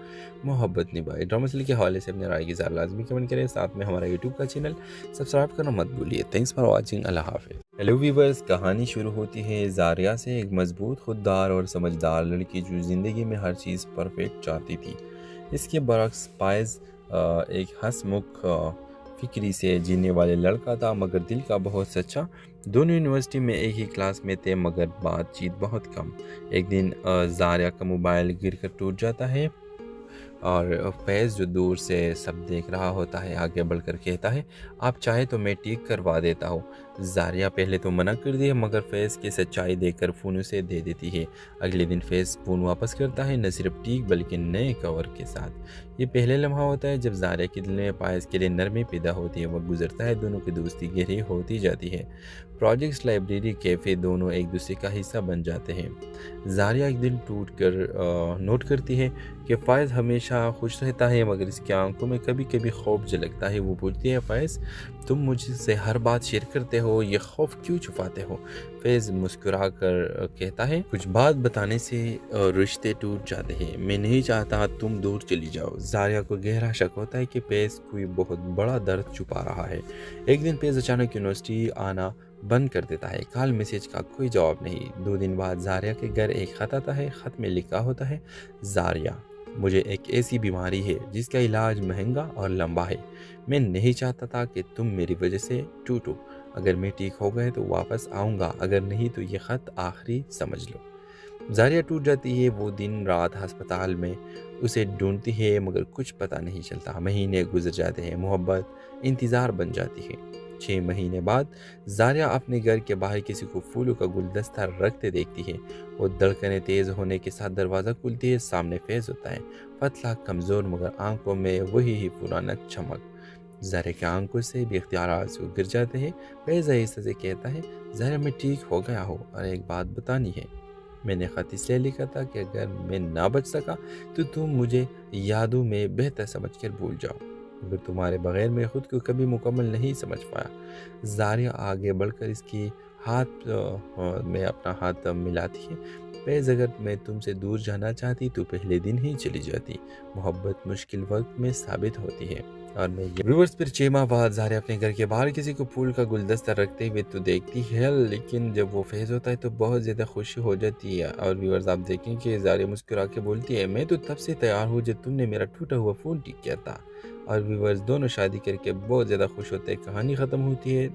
Speaker 8: मोहब्बत निभाई। ड्रामा सीरियल के हवाले से अपने राय की ज़रा लाजमी कमेंट करें। साथ में हमारा यूट्यूब का चैनल सब्सक्राइब करना मत भूलिए। Thanks for watching. अल्लाह हाफिज़। हेलो व्यूअर्स, कहानी शुरू होती है ज़ारिया से, एक मजबूत, खुददार और समझदार लड़की जो ज़िंदगी में हर चीज़ परफेक्ट चाहती थी। इसके बरक्स पायज़ एक हंसमुख फिक्री से जीने वाले लड़का था, मगर दिल का बहुत सच्चा। दोनों यूनिवर्सिटी में एक ही क्लास में थे, मगर बातचीत बहुत कम। एक दिन ज़ारिया का मोबाइल गिरकर टूट जाता है और फैज़ जो दूर से सब देख रहा होता है आगे बढ़कर कहता है, आप चाहे तो मैं ठीक करवा देता हूँ। ज़ारिया पहले तो मना कर दिया, मगर फैज़ की सच्चाई देखकर फ़ोन उसे दे देती है। अगले दिन फैज़ फ़ोन वापस करता है, न सिर्फ ठीक बल्कि नए कवर के साथ। ये पहले लम्हा होता है जब ज़ारिया के दिल में पायस के लिए नरमी पैदा होती है। वक्त गुजरता है, दोनों की दोस्ती गहरी होती जाती है। प्रोजेक्ट्स, लाइब्रेरी, कैफ़े दोनों एक दूसरे का हिस्सा बन जाते हैं। ज़ारिया एक दिन टूट कर नोट करती है कि फ़ायज़ हमेशा खुश रहता है, मगर इसकी आंखों में कभी कभी खौफ झलकता है। वो पूछती है, फ़ायज़ तुम मुझसे हर बात शेयर करते हो, ये खौफ क्यों छुपाते हो? फैज़ मुस्कुरा कर कहता है, कुछ बात बताने से रिश्ते टूट जाते हैं। मैं नहीं चाहता तुम दूर चली जाओ। ज़ारिया को गहरा शक होता है कि फैज़ कोई बहुत बड़ा दर्द छुपा रहा है। एक दिन फैज़ अचानक यूनिवर्सिटी आना बंद कर देता है। कॉल मैसेज का कोई जवाब नहीं। 2 दिन बाद ज़ारिया के घर एक खत आता है। खत में लिखा होता है, ज़ारिया, मुझे एक ऐसी बीमारी है जिसका इलाज महंगा और लंबा है। मैं नहीं चाहता था कि तुम मेरी वजह से टूटो। अगर मैं ठीक हो गए तो वापस आऊँगा, अगर नहीं तो ये ख़त आखिरी समझ लो। ज़ारिया टूट जाती है। वो दिन रात अस्पताल में उसे ढूंढती है, मगर कुछ पता नहीं चलता। महीने गुजर जाते हैं, मोहब्बत इंतज़ार बन जाती है। 6 महीने बाद ज़ारिया अपने घर के बाहर किसी को फूलों का गुलदस्ता रखते देखती है। वो धड़कनें तेज़ होने के साथ दरवाज़ा खुलती है। सामने फैज़ होता है, पतला, कमज़ोर, मगर आंखों में वही ही पुराना चमक। ज़ारिया की आंखों से बेख्तियार आंसू गिर जाते हैं। फैज़ आहिस्ते से कहता है, ज़ारिया मैं ठीक हो गया हूँ और एक बात बतानी है। मैंने ख़त इसलिए लिखा था कि अगर मैं ना बच सका तो तुम मुझे यादों में बेहतर समझकर भूल जाओ, मगर तुम्हारे बगैर मैं खुद को कभी मुकम्मल नहीं समझ पाया। ज़ारिया आगे बढ़कर इसकी हाथ में अपना हाथ मिलाती है। फैज़, अगर मैं तुमसे दूर जाना चाहती तो पहले दिन ही चली जाती। मोहब्बत मुश्किल वक्त में साबित होती है। और मैं व्यूअर्स फिर 6 माह बाद ज़ारिया अपने घर के बाहर किसी को फूल का गुलदस्ता रखते हुए तो देखती है, लेकिन जब वो फेज़ होता है तो बहुत ज़्यादा खुशी हो जाती है। और व्यूअर्स आप देखें कि ज़ारिया मुस्कुरा के बोलती है, मैं तो तब से तैयार हूँ जब तुमने मेरा टूटा हुआ फ़ोन ठीक किया था। और व्यूअर्स दोनों शादी करके बहुत ज़्यादा खुश होते हैं। कहानी ख़त्म होती है।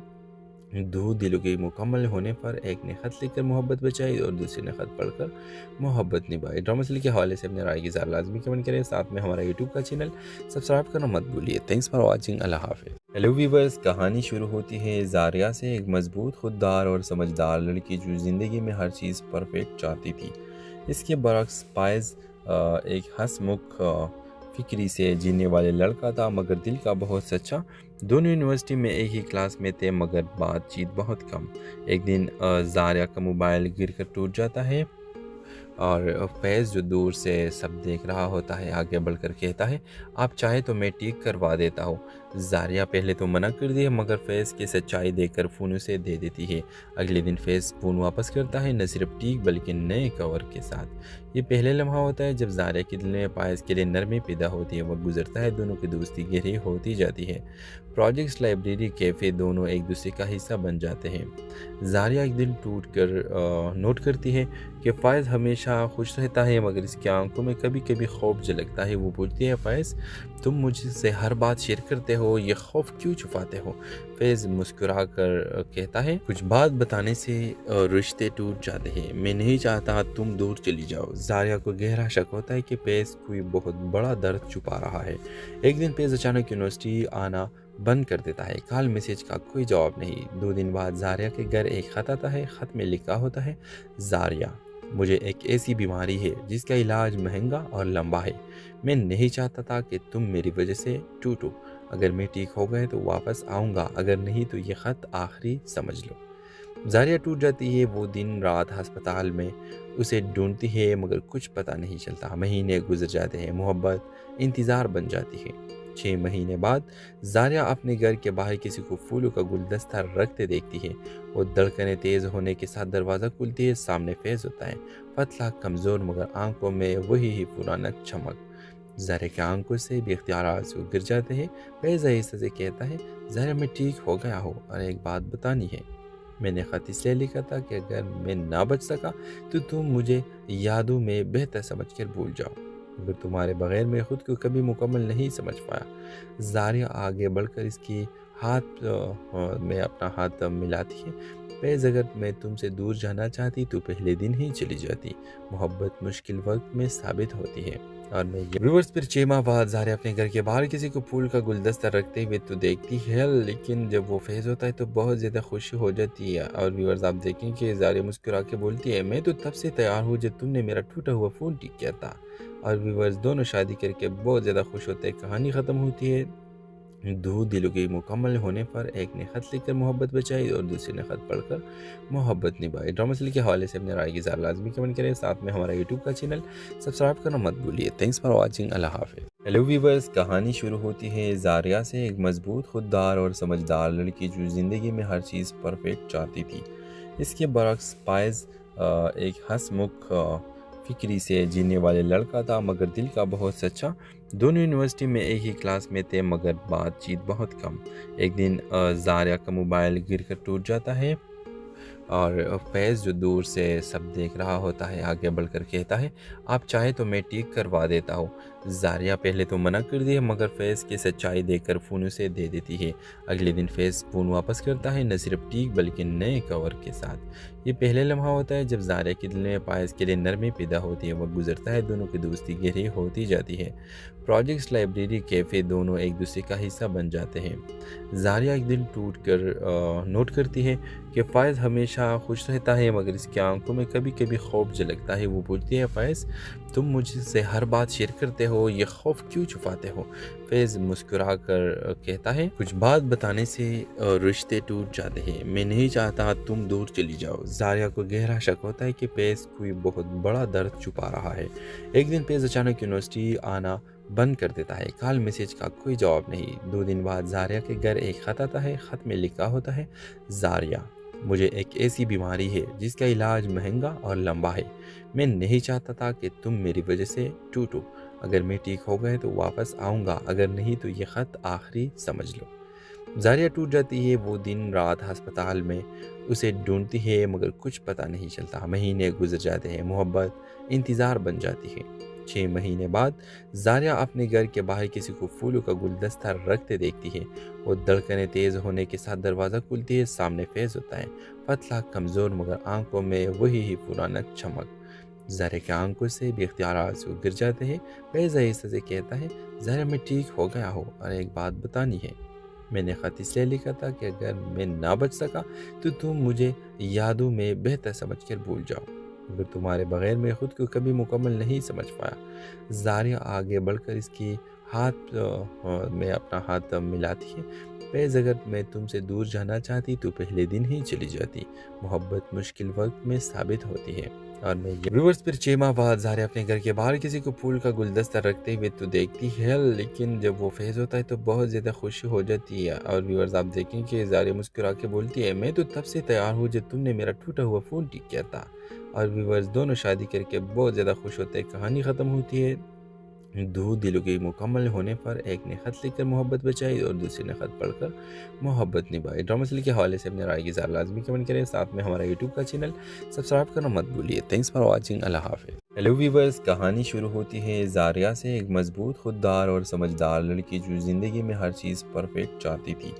Speaker 8: 2 दिलों के मुकम्मल होने पर एक ने खत लिखकर मोहब्बत बचाई और दूसरे ने खत पढ़कर मोहब्बत निभाई। ड्रामा सीरियल के हवाले से अपने राय की ज़रा लाजमी कमेंट करें। साथ में हमारा यूट्यूब का चैनल सब्सक्राइब करना मत भूलिए। Thanks for watching. अल्लाह हाफिज़। हेलो व्यूअर्स, कहानी शुरू होती है ज़ारिया से, एक मजबूत, खुददार और समझदार लड़की जो ज़िंदगी में हर चीज़ परफेक्ट चाहती थी। इसके बरक्स पायज़ एक हंसमुख फिक्री से जीने वाले लड़का था, मगर दिल का बहुत सच्चा। दोनों यूनिवर्सिटी में एक ही क्लास में थे, मगर बातचीत बहुत कम। एक दिन ज़ारिया का मोबाइल गिरकर टूट जाता है और फैज़ जो दूर से सब देख रहा होता है आगे बढ़कर कहता है, आप चाहे तो मैं ठीक करवा देता हूँ। ज़ारिया पहले तो मना कर दिया, मगर फैज़ की सच्चाई देखकर फ़ोन उसे दे देती है। अगले दिन फैज़ फ़ोन वापस करता है, न सिर्फ ठीक बल्कि नए कवर के साथ। ये पहले लम्हा होता है जब ज़ारिया के दिल में पायस के लिए नरमी पैदा होती है। वक्त गुजरता है, दोनों की दोस्ती गहरी होती जाती है। प्रोजेक्ट्स, लाइब्रेरी, कैफ़े दोनों एक दूसरे का हिस्सा बन जाते हैं। ज़ारिया एक दिन टूट कर नोट करती है कि फ़ायज़ हमेशा खुश रहता है, मगर इसकी आंखों में कभी कभी खौफ झलकता है। वो पूछती है, फ़ायज़ तुम मुझसे हर बात शेयर करते हो, ये खौफ क्यों छुपाते हो? फैज़ मुस्कुरा कर कहता है, कुछ बात बताने से रिश्ते टूट जाते हैं। मैं नहीं चाहता तुम दूर चली जाओ। ज़ारिया को गहरा शक होता है कि फैज़ कोई बहुत बड़ा दर्द छुपा रहा है। एक दिन फैज़ अचानक यूनिवर्सिटी आना बंद कर देता है। कॉल मैसेज का कोई जवाब नहीं। 2 दिन बाद ज़ारिया के घर एक खत आता है। खत में लिखा होता है, ज़ारिया, मुझे एक ऐसी बीमारी है जिसका इलाज महंगा और लंबा है। मैं नहीं चाहता था कि तुम मेरी वजह से टूटो। اگر میں ٹھیک ہو گئے تو واپس آؤں گا، اگر نہیں تو یہ خط آخری سمجھ لو۔ زاریہ ٹوٹ جاتی ہے، وہ دن رات ہسپتال میں اسے ڈھونڈتی ہے مگر کچھ پتہ نہیں چلتا۔ مہینے گزر جاتے ہیں، محبت انتظار بن جاتی ہے۔ 6 مہینے بعد زاریہ اپنے گھر کے باہر کسی کو پھولوں کا گلدستہ رکھتے دیکھتی ہے۔ وہ دھڑکنیں تیز ہونے کے ساتھ دروازہ کھلتی ہے، سامنے فیض ہوتا ہے، پتلا کمزور مگر آنکھوں میں وہی ہی پرانا چمک۔ زاریہ کی آنکھوں سے بے اختیار آنسو گر جاتے ہیں۔ فیض آہستہ سے کہتا ہے، زاریہ میں ٹھیک ہو گیا ہوں اور ایک بات بتانی ہے۔ میں نے خط اس لیے لکھا تھا کہ اگر میں نہ بچ سکا تو تم مجھے یادوں میں بہتر سمجھ کر بھول جاؤ، مگر تمہارے بغیر میں خود کو کبھی مکمل نہیں سمجھ پایا۔ زاریہ آگے بڑھ کر اس کی ہاتھ میں اپنا ہاتھ ملاتی ہے۔ فیض اگر میں تم سے دور جانا چاہتی تو پہلے دن ہی چلی جاتی، محبت مشکل وقت میں ثابت ہوتی ہے۔ اور میں ویورز پھر 6 ماہ بعد زاریہ اپنے گھر کے باہر کسی کو پھول کا گلدستہ رکھتے ہوئے تو دیکھتی ہے، لیکن جب وہ فیض ہوتا ہے تو بہت زیادہ خوشی ہو جاتی ہے۔ اور ویورز آپ دیکھیں کہ زاریہ مسکرا کے بولتی ہے، میں تو تب سے تیار ہوں جب تم نے میرا ٹوٹا ہوا فون ٹھیک کیا تھا۔ اور ویورز دونوں شادی کر کے بہت زیادہ خوش ہوتے ہیں۔ کہانی ختم ہوتی ہے دو دلوں کے مکمل ہونے پر۔ ایک نے خط لکھ کر محبت بچائی اور دوسرے نے خط پڑھ کر محبت نبھائی۔ ڈرامہ سیریل کے حوالے سے اپنے رائے کی اظہار لازمی کمنٹ کریں، ساتھ میں ہمارا یوٹیوب کا چینل سبسکرائب کرنا مت بھولیے۔ تھینکس فار واچنگ، اللہ حافظ۔ ہیلو ویورز، کہانی شروع ہوتی ہے زاریہ سے، ایک مضبوط، خوددار اور سمجھدار لڑکی جو زندگی میں ہر چیز پرفیکٹ چاہتی تھی۔ اس کے برعکس فائز ایک ہنس مکھ فکری سے جینے والے لڑکا تھا مگر دل کا بہت سچا۔ دونوں یونیورسٹی میں ایک ہی کلاس میں تھے مگر بات چیت بہت کم۔ ایک دن زاریہ کا موبائل گر کر ٹوٹ جاتا ہے اور فیض جو دور سے سب دیکھ رہا ہوتا ہے آگے بڑھ کر کہتا ہے، آپ چاہے تو میں ٹھیک کروا دیتا ہوں۔ زاریہ پہلے تو منع کر دی مگر فیض کی سچائی دیکھ کر فون اسے دے دیتی ہے۔ اگلے دن فیض فون واپس کرتا ہے، نہ صرف ٹھیک بلکہ نئے کور کے ساتھ۔ یہ پہلے لمحہ ہوتا ہے جب زاریہ کے دل میں فائز کے لیے نرمی پیدا ہوتی ہے۔ وقت گزرتا ہے، دونوں کی دوستی گہری ہوتی جاتی ہے۔ پروجیکٹس، لائبریری، کیفے دونوں ایک دوسرے کا حصہ بن جاتے ہیں۔ زاریہ ایک دن ٹوٹ کر نوٹ کرتی ہے کہ فائز ہمیشہ خوش رہتا ہے مگر اس کی آنکھوں میں کبھی کبھی خوف جھلکتا ہے۔ وہ پوچھتی ہے، فائز تم مجھ سے ہر بات شیئر کرتے ہو، یہ خوف کیوں چھپاتے ہو؟ فیض مسکرا کر کہتا ہے، کچھ بات بتانے سے رشتے ٹوٹ جاتے ہیں، میں نہیں چاہتا تم دور چلی جاؤ۔ زاریہ کو گہرا شک ہوتا ہے کہ فیض کوئی بہت بڑا درد چھپا رہا ہے۔ ایک دن فیض اچانک یونیورسٹی آنا بند کر دیتا ہے، کال میسج کا کوئی جواب نہیں۔ 2 دن بعد زاریہ کے گھر ایک خط آتا ہے۔ خط میں لکھا ہوتا ہے، زاریہ مجھے ایک ایسی بیماری ہے جس کا علاج مہنگا اور لمبا ہے، میں نہیں چاہتا تھا کہ تم میری وجہ سے ٹوٹو، اگر میں ٹھیک ہو گئے تو واپس آؤں گا، اگر نہیں تو یہ خط آخری سمجھ لو۔ زاریہ ٹوٹ جاتی ہے، وہ دن رات ہسپتال میں اسے ڈھونڈتی ہے مگر کچھ پتہ نہیں چلتا۔ مہینے گزر جاتے ہیں، محبت انتظار بن جاتی ہے۔ 6 مہینے بعد زاریہ اپنے گھر کے باہر کسی کو پھولوں کا گلدستہ رکھتے دیکھتی ہے۔ وہ دھڑکنیں تیز ہونے کے ساتھ دروازہ کھلتی ہے، سامنے فیض ہوتا ہے، پتلا کمزور مگر آنکھوں میں وہی ہی پرانا چمک۔ زاریہ کی آنکھوں سے بے اختیار آنسو گر جاتے ہیں۔ فیض آہستہ سے کہتا ہے، زاریہ میں ٹھیک ہو گیا ہوں اور ایک بات بتانی ہے۔ میں نے خط اس لیے لکھا تھا کہ اگر میں نہ بچ سکا تو تم مجھے یادوں میں بہتر سمجھ کر بھول جاؤ، مگر تمہارے بغیر میں خود کو کبھی مکمل نہیں سمجھ پایا۔ زاریہ آگے بڑھ کر اس کی ہاتھ میں اپنا ہاتھ ملاتی ہے۔ فیض اگر میں تم سے دور جانا چاہتی تو پہلے دن ہی چلی جاتی، محبت مشکل وقت میں ثابت ہوتی ہے۔ اور میں ویورز پھر 6 ماہ بعد زاریہ اپنے گھر کے باہر کسی کو پھول کا گلدستہ رکھتے ہوئے تو دیکھتی ہے، لیکن جب وہ فیض ہوتا ہے تو بہت زیادہ خوشی ہو جاتی ہے۔ اور ویورز آپ دیکھیں کہ زاریہ مسکرا کے بولتی ہے، میں تو تب سے تیار ہوں جب تم نے میرا ٹوٹا ہوا فون ٹھیک کیا تھا۔ اور ویورز دونوں شادی کر کے بہت زیادہ خوش ہوتے ہیں۔ کہانی ختم ہوتی ہے دو دلوں کے مکمل ہونے پر۔ ایک نے خط لکھ کر محبت بچائی اور دوسرے نے خط پڑھ کر محبت نبھائی۔ ڈرامہ سیریل کے حوالے سے اپنے رائے کی اظہار لازمی کمنٹ کریں، ساتھ میں ہمارا یوٹیوب کا چینل سبسکرائب کرنا مت بھولیے۔ تھینکس فار واچنگ، اللہ حافظ۔ ہیلو ویورز، کہانی شروع ہوتی ہے زاریہ سے، ایک مضبوط، خوددار اور سمجھدار لڑکی جو زندگی میں ہر چیز پرفیکٹ چاہتی تھی۔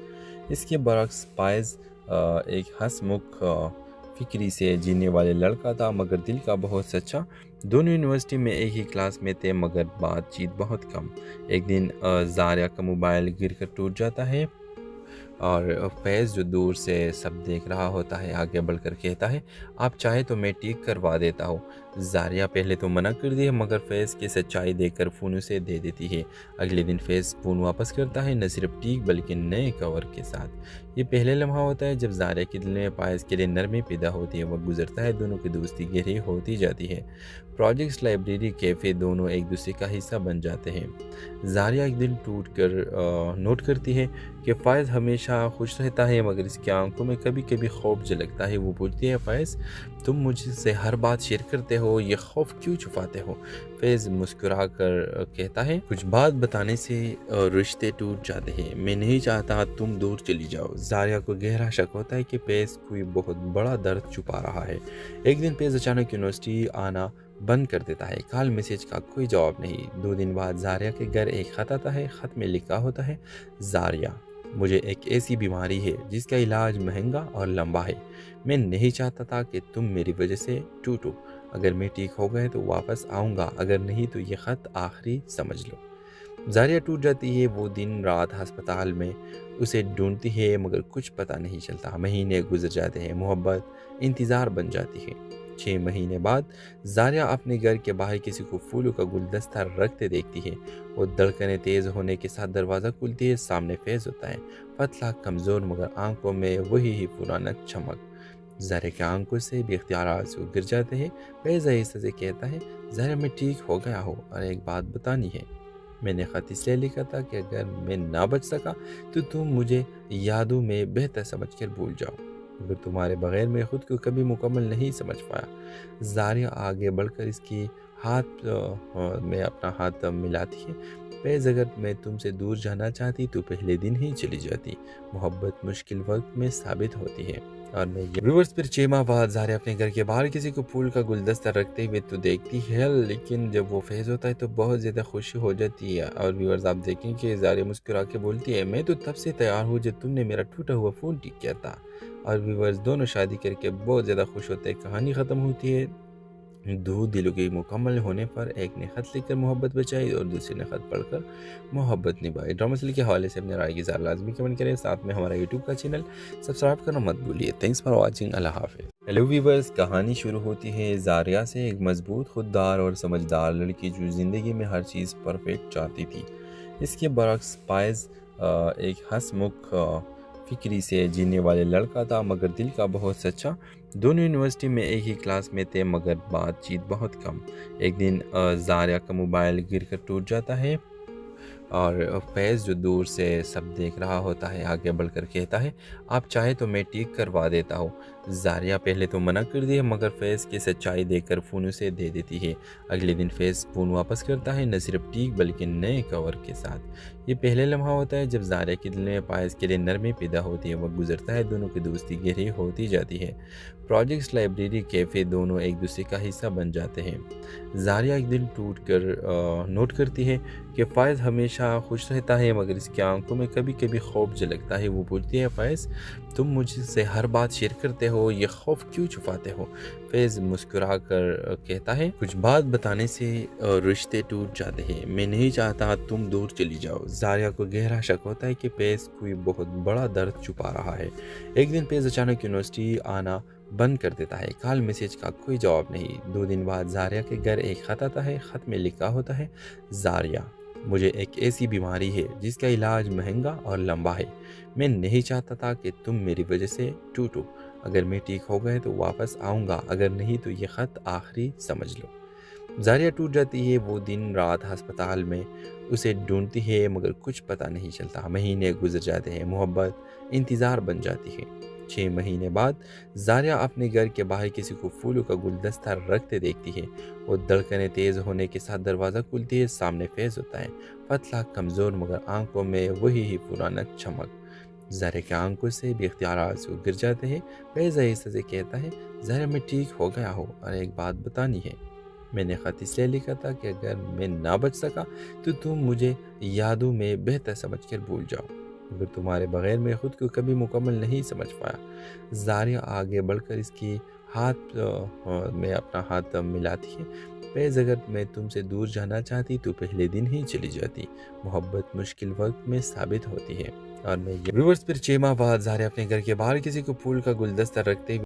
Speaker 8: اس کے برعکس فائز ایک ہنس مکھ فکری سے جینے والے لڑکا تھا مگر دل کا بہت سچا۔ دونوں یونیورسٹی میں ایک ہی کلاس میں تھے مگر بات چیت بہت کم۔ ایک دن زاریہ کا موبائل گر کر ٹوٹ جاتا ہے اور فیض جو دور سے سب دیکھ رہا ہوتا ہے آگے بڑھ کر کہتا ہے آپ چاہے تو میں ٹھیک کروا دیتا ہوں۔ زاریہ پہلے تو منع کر دی ہے مگر فیض کی سچائی دیکھ کر فون اسے دے دیتی ہے۔ اگلے دن فیض فون واپس کرتا ہے، نہ صرف ٹھیک بلکہ نئے کور کے ساتھ۔ یہ پہلے لمحہ ہوتا ہے جب زاریہ کے دل میں فائز کے لیے نرمی پیدا ہوتی ہے۔ وقت گزرتا ہے، دونوں کی دوستی گہری ہوتی جاتی ہے۔ پروجیکٹس، لائبریری، کیفے دونوں ایک دوسرے کا حصہ بن جاتے ہیں۔ زاریہ ایک دن ٹوٹ کر نوٹ کرتی ہے کہ فائز ہمیشہ خوش رہتا ہے مگر اس کی آنکھوں میں کبھی کبھی خوف جھلکتا ہے۔ وہ پوچھتی ہے فائز تم مجھ سے ہر بات شیئر کرتے ہو، یہ خوف کیوں چھپاتے ہو؟ فیض مسکرا کر کہتا ہے کچھ بات بتانے سے رشتے ٹوٹ جاتے ہیں، میں نہیں چاہتا تم دور چلی جاؤ۔ زاریہ کو گہرا شک ہوتا ہے کہ فیض کوئی بہت بڑا درد چھپا رہا ہے۔ ایک دن فیض اچانک یونیورسٹی آنا بند کر دیتا ہے، کال میسیج کا کوئی جواب نہیں۔ 2 دن بعد زاریہ کے گھر ایک خط آتا ہے، خط میں لکھا ہوتا ہے زاریہ مجھے ایک ایسی بیماری ہے جس کا علاج مہنگا اور لمبا ہے، میں نہیں چاہتا تھا کہ تم میری وجہ سے ٹوٹو، اگر میں ٹھیک ہو گئے تو واپس آؤں گا، اگر نہیں تو یہ خط آخری سمجھ لو۔ زاریہ ٹوٹ جاتی ہے، وہ دن رات ہسپتال میں اسے ڈھونڈتی ہے مگر کچھ پتہ نہیں چلتا۔ مہینے گزر جاتے ہیں، محبت انتظار بن جاتی ہے۔ 6 مہینے بعد زاریہ اپنے گھر کے باہر کسی کو پھولوں کا گلدستہ رکھتے دیکھتی ہے۔ وہ دھڑکنیں تیز ہونے کے ساتھ دروازہ کھلتی ہے، سامنے فیض ہوتا ہے، پتلا کمزور مگر آنکھوں میں وہی پرانا چمک۔ زاریہ کے آنکھوں سے بھی اختیارات سے گر جاتے ہیں۔ فیض آہستہ سے کہتا ہے زاریہ میں ٹھیک ہو گیا ہوں اور ایک بات بتانی ہے، میں نے خط اس لیے لکھا تھا کہ اگر میں نہ بچ سکا تو تم مجھے یادوں میں بہتر سمجھ کر بھول جاؤ، مگر تمہارے بغیر میں خود کو کبھی مکمل نہیں سمجھ پایا۔ زاریہ آگے بڑھ کر اس کی ہاتھ میں اپنا ہاتھ ملاتی ہے۔ فیض اگر میں تم سے دور جانا چاہتی تو پہلے دن ہی چلی جاتی، محبت مشکل وقت میں ثابت ہوتی ہے۔ اور میں ویورز پھر 6 ماہ بعد زاریہ اپنے گھر کے باہر کسی کو پھول کا گلدستہ رکھتے ہوئے تو دیکھتی ہے، لیکن جب وہ فیض ہوتا ہے تو بہت زیادہ خوشی ہو جاتی ہے۔ اور ویورز آپ دیکھیں کہ زاریہ مسکرا کے بولتی ہے میں تو تب سے تیار ہوں جب تم نے میرا ٹوٹا ہوا فون ٹھیک کیا تھا۔ اور ویورز دونوں شادی کر کے بہت زیادہ خوش ہوتے ہیں۔ کہانی ختم ہوتی ہے 2 دلوں کے مکمل ہونے پر، ایک نے خط لکھ کر محبت بچائی اور دوسرے نے خط پڑھ کر محبت نبھائی۔ ڈرامہ سیریل کے حوالے سے اپنے رائے کی اظہار لازمی کمنٹ کریں، ساتھ میں ہمارا یوٹیوب کا چینل سبسکرائب کرنا مت بھولیے۔ تھینکس فار واچنگ، اللہ حافظ۔ ہیلو ویورز، کہانی شروع ہوتی ہے زاریہ سے، ایک مضبوط، خوددار اور سمجھدار لڑکی جو زندگی میں ہر چیز پرفیکٹ چاہتی تھی۔ اس کے برعکس فائز ایک ہنس مکھ فکری سے جینے والے لڑکا تھا مگر دل کا بہت سچا۔ دونوں یونیورسٹی میں ایک ہی کلاس میں تھے مگر بات چیت بہت کم۔ ایک دن زاریہ کا موبائل گر کر ٹوٹ جاتا ہے اور فیض جو دور سے سب دیکھ رہا ہوتا ہے آگے بڑھ کر کہتا ہے آپ چاہے تو میں ٹھیک کروا دیتا ہوں۔ زاریہ پہلے تو منع کر دی ہے مگر فیض کی سچائی دیکھ کر فون اسے دے دیتی ہے۔ اگلے دن فیض فون واپس کرتا ہے، نہ صرف ٹھیک بلکہ نئے کور کے ساتھ۔ یہ پہلے لمحہ ہوتا ہے جب زاریہ کے دل میں فائز کے لیے نرمی پیدا ہوتی ہے۔ وقت گزرتا ہے، دونوں کی دوستی گہری ہوتی جاتی ہے۔ پروجیکٹس، لائبریری، کیفے دونوں ایک دوسرے کا حصہ بن جاتے ہیں۔ زاریہ ایک دن ٹوٹ کر نوٹ کرتی ہے کہ فائز ہمیشہ خوش رہتا ہے مگر اس کی آنکھوں میں کبھی کبھی خوف جھلکتا ہے۔ وہ پوچھتی ہے فائز تم مجھ سے ہر بات شیئر کرتے ہو، یہ خوف کیوں چھپاتے ہو؟ فیض مسکرا کر کہتا ہے کچھ بات بتانے سے رشتے ٹوٹ جاتے ہیں، میں نہیں چاہتا تم دور چلی جاؤ۔ زاریہ کو گہرا شک ہوتا ہے کہ فیض کوئی بہت بڑا درد چھپا رہا ہے۔ ایک دن فیض اچانک یونیورسٹی آنا بند کر دیتا ہے، کال میسیج کا کوئی جواب نہیں۔ 2 دن بعد زاریہ کے گھر ایک خط آتا ہے، خط میں لکھا ہوتا ہے زاریہ مجھے ایک ایسی بیماری ہے جس کا علاج مہنگا اور لمبا ہے، میں نہیں چاہتا تھا کہ تم میری وجہ سے ٹوٹو، اگر میں ٹھیک ہو گئے تو واپس آؤں گا، اگر نہیں تو یہ خط آخری سمجھ لو۔ زاریہ ٹوٹ جاتی ہے، وہ دن رات ہسپتال میں اسے ڈھونڈتی ہے مگر کچھ پتہ نہیں چلتا۔ مہینے گزر جاتے ہیں، محبت انتظار بن جاتی ہے۔ 6 مہینے بعد زاریہ اپنے گھر کے باہر کسی کو پھولوں کا گلدستہ رکھتے دیکھتی ہے۔ وہ دھڑکنیں تیز ہونے کے ساتھ دروازہ کھلتی ہے، سامنے فیض ہوتا ہے، پتلا کمزور مگر آنکھوں میں وہی پرانا چمک۔ زاریہ کے آنکھوں سے بھی اختیارات سے گر جاتے ہیں۔ فیض آہستہ سے کہتا ہے زاریہ میں ٹھیک ہو گیا ہوں اور ایک بات بتانی ہے، میں نے خط اس لیے لکھا تھا کہ اگر میں نہ بچ سکا تو تم مجھے یادوں میں بہتر سمجھ کر بھول جاؤ، مگر تمہارے بغیر میں خود کو کبھی مکمل نہیں سمجھ پایا۔ زاریہ آگے بڑھ کر اس کی ہاتھ میں اپنا ہاتھ ملاتی ہے۔ فیض اگر میں تم سے دور جانا چاہتی تو پہلے دن ہی چلی جاتی، محبت مشکل وقت میں ثابت ہوتی ہے۔ और मैं व्यूअर्स, फिर 6 माह बाद ज़ारिया अपने घर के बाहर किसी को फूल का गुलदस्ता रखते हुए